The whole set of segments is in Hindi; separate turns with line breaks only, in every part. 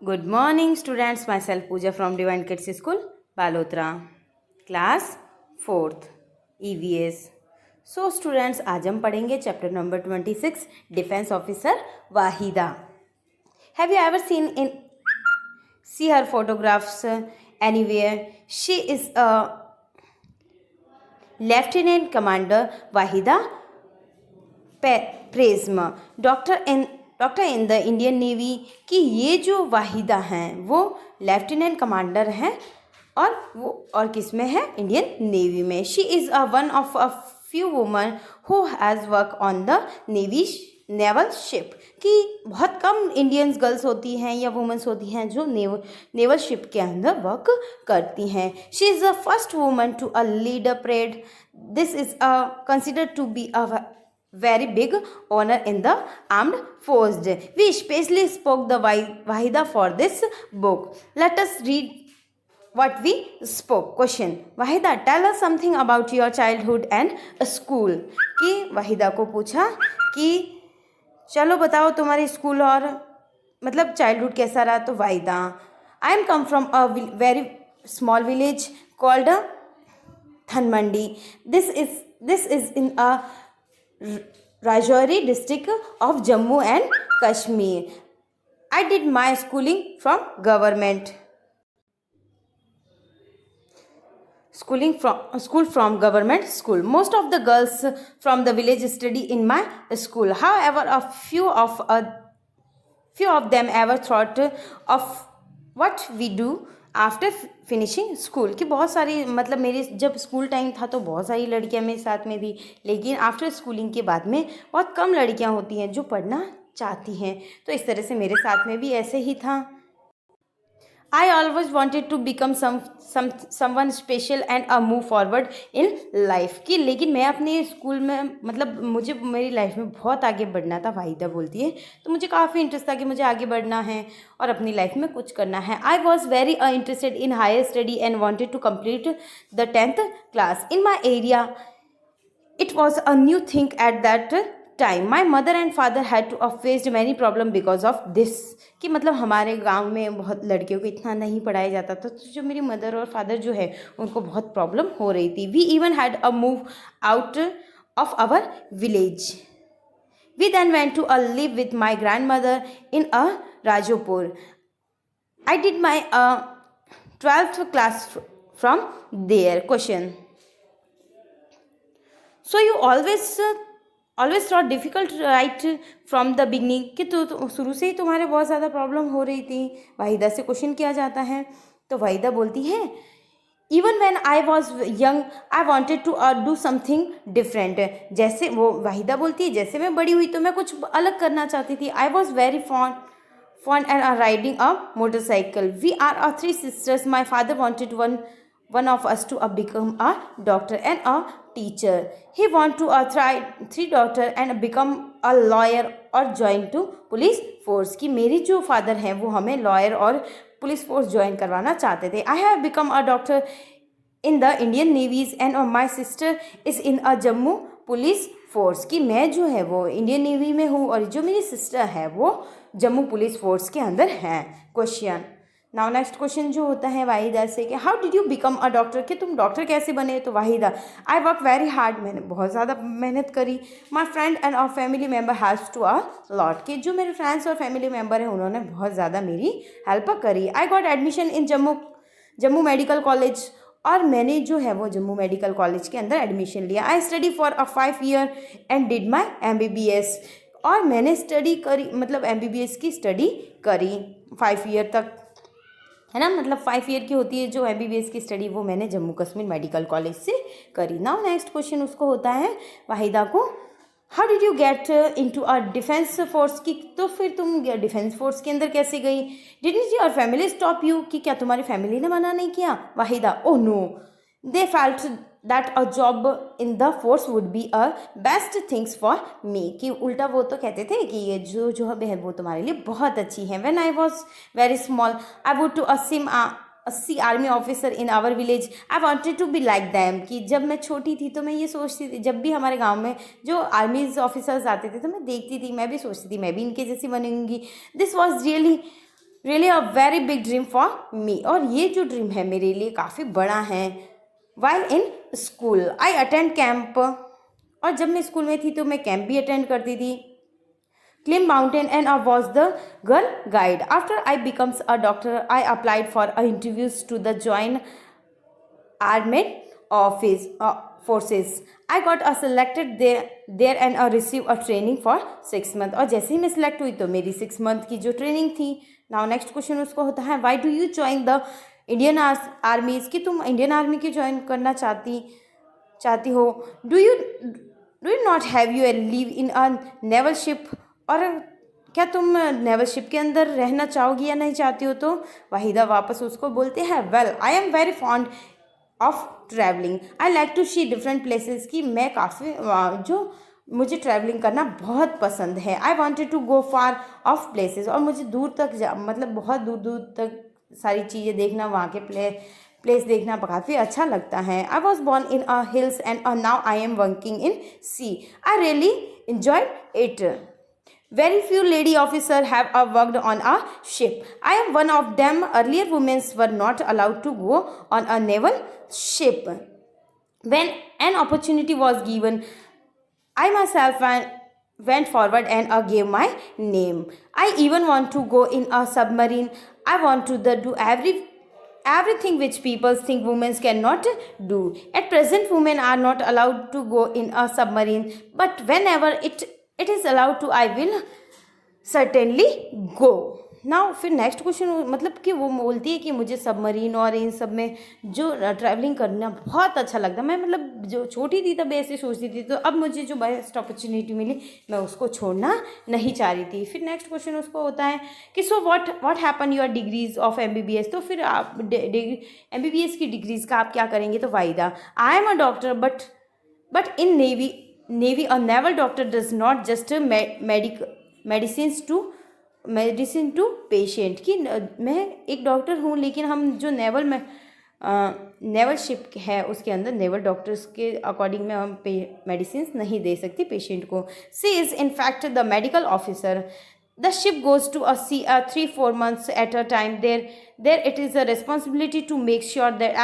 Good morning students, myself Pooja from Divine Kids School, Balotra, class 4th, EVS. So students, आज हम पढ़ेंगे chapter number 26, defence officer Waheeda. Have you ever see her photographs anywhere? She is a Lieutenant Commander Wahida Prizma, doctor in the Indian Navy. कि ये जो वाहिदा हैं वो लेफ्टिनेंट कमांडर हैं और किस में है? इंडियन नेवी में. She is one of a few woman who has work on the naval ship. कि बहुत कम इंडियंस गर्ल्स होती हैं या वुमेंस होती हैं जो नेवल शिप के अंदर वर्क करती हैं. She is the first woman to a lead a parade. This is considered to be a very big honor in the armed forces. We especially spoke the Wahida for this book. Let us read what we spoke. Question: Wahida, tell us something about your childhood and school. कि वाहिदा को पूछा कि चलो बताओ तुम्हारे स्कूल और मतलब चाइल्डहुड कैसा रहा. तो Waheeda: I am come from a very small village called Thanmandi. This is in a Rajouri district of Jammu and Kashmir. I did my schooling from government. School from government school. Most of the girls from the village study in my school. However, a few of them ever thought of what we do after finishing school. कि बहुत सारी मतलब मेरे जब स्कूल टाइम था तो बहुत सारी लड़कियां मेरे साथ में थी, लेकिन आफ्टर स्कूलिंग के बाद में बहुत कम लड़कियां होती हैं जो पढ़ना चाहती हैं. तो इस तरह से मेरे साथ में भी ऐसे ही था. I always wanted to become someone special and move forward in life. कि लेकिन मैं अपने स्कूल में मतलब मुझे मेरी लाइफ में बहुत आगे बढ़ना था. वाहिदा बोलती है तो मुझे काफ़ी इंटरेस्ट था कि मुझे आगे बढ़ना है और अपनी लाइफ में कुछ करना है. I was very interested in higher study and wanted to complete the 10th class. In my area, it was a new thing at that time. My mother and father had to faced many problem because of this. कि मतलब हमारे गांव में बहुत लड़कियों को इतना नहीं पढ़ाया जाता था, तो जो मेरी मदर और फादर जो है उनको बहुत प्रॉब्लम हो रही थी. We even had a move out of our village. We then went to live with my grandmother in a Rajopur. I did my 12th class from there. Question: so you always thought difficult right from the beginning. कि तो शुरू से ही तुम्हारे बहुत ज़्यादा प्रॉब्लम हो रही थी. वाहिदा से क्वेश्चन किया जाता है तो वाहिदा बोलती है even when I was young I wanted to do something different. जैसे वो वाहिदा बोलती है जैसे मैं बड़ी हुई तो मैं कुछ अलग करना चाहती थी. आई was very fond and riding a motorcycle. We are 3 sisters. My father wanted one of us to become a doctor and a teacher. He want to try 3 daughter and become a lawyer or join to police force. कि मेरी जो फादर हैं वो हमें लॉयर और पुलिस फोर्स ज्वाइन करवाना चाहते थे. I have become a doctor in the Indian navies and my sister is in a Jammu police force. कि मैं जो है वो इंडियन नेवी में हूँ और जो मेरी सिस्टर है वो जम्मू पुलिस फोर्स के अंदर हैं. क्वेश्चन: नाउ नेक्स्ट क्वेश्चन जो होता है वाहिदा से कि how did you become a doctor. कि तुम डॉक्टर कैसे बने. तो Wahida: I work very hard. मैंने बहुत ज़्यादा मेहनत करी. My friend and our family member has to a lot. कि जो मेरे फ्रेंड्स और फैमिली मेम्बर हैं उन्होंने बहुत ज़्यादा मेरी हेल्प करी. I got admission in Jammu medical college. और मैंने जो है वो जम्मू मेडिकल कॉलेज के अंदर एडमिशन लिया. I study for a 5 year and did my MBBS. और मैंने स्टडी करी मतलब MBBS की स्टडी करी 5 year तक, है ना. मतलब 5 year की होती है जो MBBS की स्टडी, वो मैंने जम्मू कश्मीर मेडिकल कॉलेज से करी. नाउ नेक्स्ट क्वेश्चन उसको होता है वाहिदा को how did you get into a defence force. की तो फिर तुम डिफेंस फोर्स के अंदर कैसे गई. Didn't your family stop you. कि क्या तुम्हारी फैमिली ने मना नहीं किया. Wahida: oh no, they felt that a job in the force would be a best things for me. कि उल्टा वो तो कहते थे कि ये जो जॉब है वो तुम्हारे लिए बहुत अच्छी है. When I was very small I would to see army officer in our village. I wanted to be like them. कि जब मैं छोटी थी तो मैं ये सोचती थी, जब भी हमारे गांव में जो आर्मीज ऑफिसर्स आते थे तो मैं देखती थी, मैं भी सोचती थी मैं भी इनके जैसी बनूंगी. This was really really a very big dream for me, और ये जो ड्रीम है मेरे लिए काफ़ी बड़ा है। While in school I attend camp, और जब मैं स्कूल में थी तो मैं कैंप भी अटेंड करती थी। Climb mountain and I was the girl guide. After I becomes a doctor I applied for a interviews to the join armed office forces. I got selected there and receive a training for 6 month, और जैसे ही मैं सिलेक्ट हुई तो मेरी 6 मंथ की जो ट्रेनिंग थी। नाउ नेक्स्ट क्वेश्चन उसको होता है why do you join the Indian आर्मीज, कि तुम इंडियन आर्मी की ज्वाइन करना चाहती हो। Do you not have U A live in a naval ship, और क्या तुम नेवल शिप के अंदर रहना चाहोगी या नहीं चाहती हो। तो वाहिदा वापस उसको बोलते हैं well I am very fond of travelling, I like to see different places, कि मैं काफ़ी जो मुझे ट्रैवलिंग करना बहुत पसंद है। I wanted to go far off places, और मुझे दूर तक मतलब बहुत दूर दूर तक सारी चीज़ें देखना, वहाँ के प्लेस देखना काफ़ी अच्छा लगता है। I was born in a hills and now I am working in sea, I really enjoyed it. Very few lady officers have worked on a ship. I am one of them. Earlier women were not allowed to go on a naval ship. When an opportunity was given, I myself went forward and gave my name. I even want to go in a submarine. I want to do everything which people think women cannot do. At present, women are not allowed to go in a submarine, but whenever it is allowed to, I will certainly go. Now फिर नेक्स्ट क्वेश्चन मतलब कि वो बोलती है कि मुझे सबमरीन और इन सब में जो ट्रैवलिंग करना बहुत अच्छा लगता है। मैं मतलब जो छोटी थी तब ऐसे सोचती थी, तो अब मुझे जो बेस्ट अपॉर्चुनिटी मिली मैं उसको छोड़ना नहीं चाह रही थी। फिर नेक्स्ट क्वेश्चन उसको होता है कि so what happen your degrees of MBBS, तो फिर आप MBBS की डिग्रीज का आप क्या करेंगे। तो Wahida I am a doctor but in navy a naval doctor does not just medicine to patient, कि मैं एक डॉक्टर हूँ लेकिन हम जो नेवल शिप है उसके अंदर नेवल डॉक्टर्स के अकॉर्डिंग में हम मेडिसिन नहीं दे सकती पेशेंट को। She is in fact the medical officer. The ship goes to sea 3-4 months at a time. There it is a responsibility to make sure that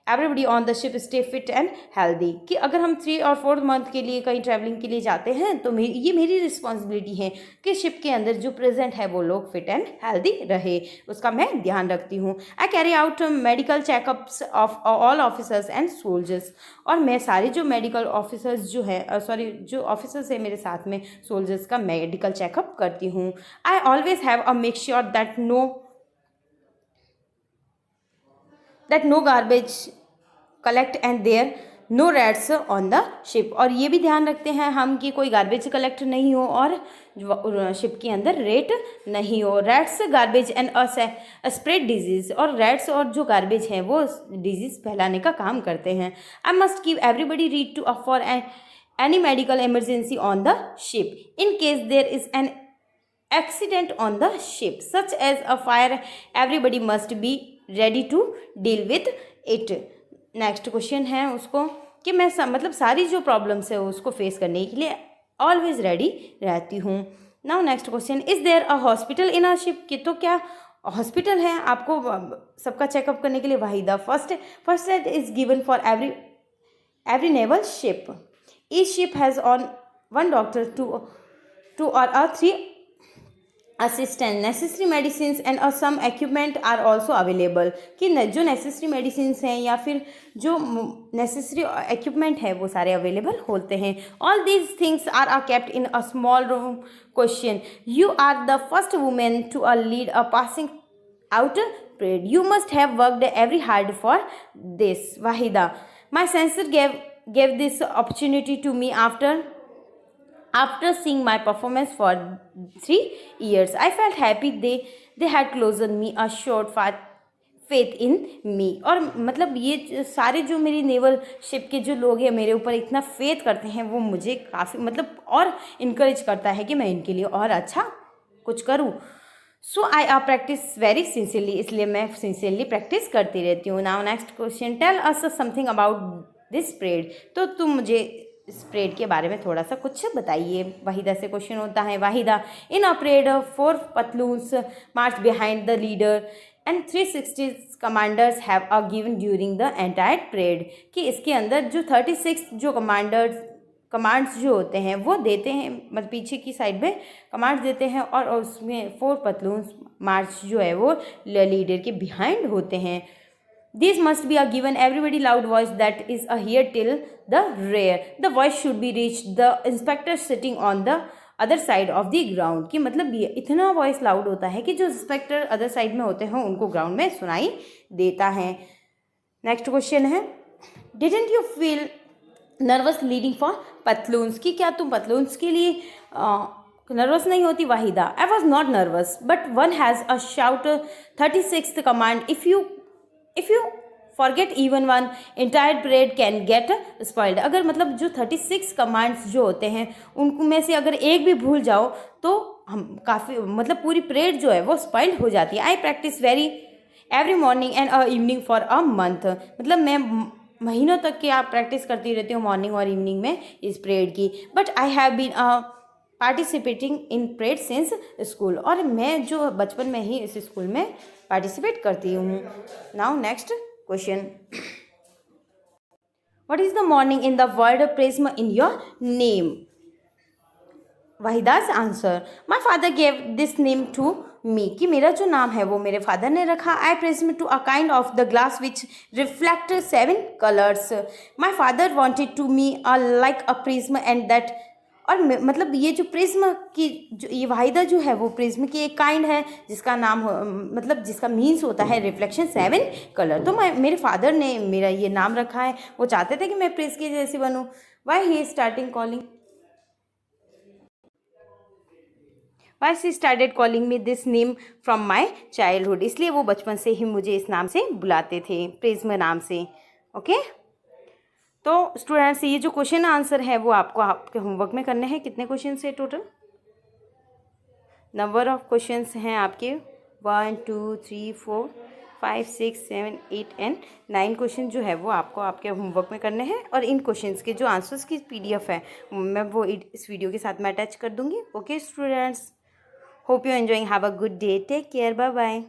everybody on the ship stay fit and healthy, कि अगर हम 3 और 4 मंथ के लिए कहीं ट्रैवलिंग के लिए जाते हैं तो ये मेरी रिस्पॉन्सिबिलिटी है कि शिप के अंदर जो प्रेजेंट है वो लोग फिट एंड हेल्दी रहे, उसका मैं ध्यान रखती हूँ। I carry out medical checkups of all officers and soldiers, और मैं सारे जो मेडिकल ऑफिसर्स जो है जो ऑफिसर्स है मेरे साथ में सोल्जर्स का मेडिकल चेकअप करती हूँ। I always have a make sure that no garbage collect and there no rats on the ship, और ये भी ध्यान रखते हैं हम कि कोई गार्बेज कलेक्ट नहीं हो और शिप के अंदर रेट नहीं हो। Rats garbage and spread disease, और रैट्स और जो गार्बेज हैं वो डिजीज फैलाने का काम करते हैं। I must give everybody read to for any medical emergency on the ship in case there is an accident on the ship such as a fire, everybody must be ready to deal with it. Next question है उसको कि मैं मतलब सारी जो प्रॉब्लम्स है उसको फेस करने के लिए ऑलवेज रेडी रहती हूँ। Now next question, is there a hospital in a ship, कि तो क्या हॉस्पिटल है आपको सबका चेकअप करने के लिए। Waheeda first aid is given for every naval ship. Each ship has on one doctor, two or 3 assistant. Necessary medicines and some equipment are also available, कि जो necessary medicines हैं या फिर जो necessary equipment है वो सारे available होते हैं। All these things are kept in a small room. Question, you are the first woman to lead a passing out parade. You must have worked very hard for this. Wahida, my censor gave this opportunity to me after seeing my performance for 3 years. I felt happy they had closed me a short faith in me. और मतलब ये सारे जो मेरी नेवल शिप के जो लोग हैं मेरे ऊपर इतना फेथ करते हैं वो मुझे काफ़ी मतलब और इनकरेज करता है कि मैं इनके लिए और अच्छा कुछ करूँ। So I practice very sincerely, इसलिए मैं सिंसियरली प्रैक्टिस करती रहती हूँ। Now next question, tell us something about this parade, तो तुम मुझे इस परेड के बारे में थोड़ा सा कुछ बताइए। वाहिदा से क्वेश्चन होता है, Wahida in a parade 4 platoons march behind the leader and 360 commanders have a given during the entire parade, कि इसके अंदर जो 36 जो कमांड्स जो होते हैं वो देते हैं, मतलब पीछे की साइड में कमांड्स देते हैं, और उसमें 4 पतलून्स मार्च जो है वो लीडर के बिहाइंड होते हैं। This must be a given everybody loud voice that is a here till the rear. The voice should be reached the inspector sitting on the other side of the ground, कि मतलब ये इतना वॉइस लाउड होता है कि जो इंस्पेक्टर अदर साइड में होते हैं उनको ग्राउंड में सुनाई देता है। नेक्स्ट क्वेश्चन है, didn't you feel nervous leading for platoons, कि क्या तुम पतलून्स के लिए नर्वस नहीं होती? Wahida I was not nervous but one has a shout 36th command if you forget even one entire parade can get spoiled. अगर मतलब जो 36 कमांड्स जो होते हैं उनको में से अगर एक भी भूल जाओ तो हम काफ़ी मतलब पूरी परेड जो है वो स्पॉइल्ड हो जाती है। I practice every morning and evening for a month, मतलब मैं महीनों तक की आप प्रैक्टिस करती रहती हूँ मॉर्निंग और इवनिंग में इस परेड की। But I have been participating in parade since school, और मैं जो बचपन में ही इस स्कूल में पार्टिसिपेट करती हूँ। Now next question, what is the morning in the word prism in your name? Wahida's answer, my father gave this name to me, कि मेरा जो नाम है वो मेरे फादर ने रखा। I prism to a kind of the glass which reflect 7 colours. My father wanted to me like a prism and that, और मतलब ये जो प्रिज्म की जो ये वाहिदा जो है वो प्रिज्म की एक काइंड है जिसका नाम मतलब जिसका मीन्स होता है रिफ्लेक्शन 7 कलर। तो मेरे फादर ने मेरा ये नाम रखा है, वो चाहते थे कि मैं प्रिज्म की जैसी बनूं। Why he starting calling why she started calling me this name from my childhood, इसलिए वो बचपन से ही मुझे इस नाम से बुलाते थे, प्रिज्म नाम से। ओके तो स्टूडेंट्स ये जो क्वेश्चन आंसर है वो आपको आपके होमवर्क में करने हैं। कितने क्वेश्चन है टोटल? नंबर ऑफ क्वेश्चंस हैं आपके 1 2 3 4 5 6 7 8 एंड 9 क्वेश्चन जो है वो आपको आपके होमवर्क में करने हैं, और इन क्वेश्चंस के जो आंसर्स की PDF है मैं वो इस वीडियो के साथ मैं अटैच कर दूंगी। Okay students, hope you enjoying, have a good day, take care, bye bye.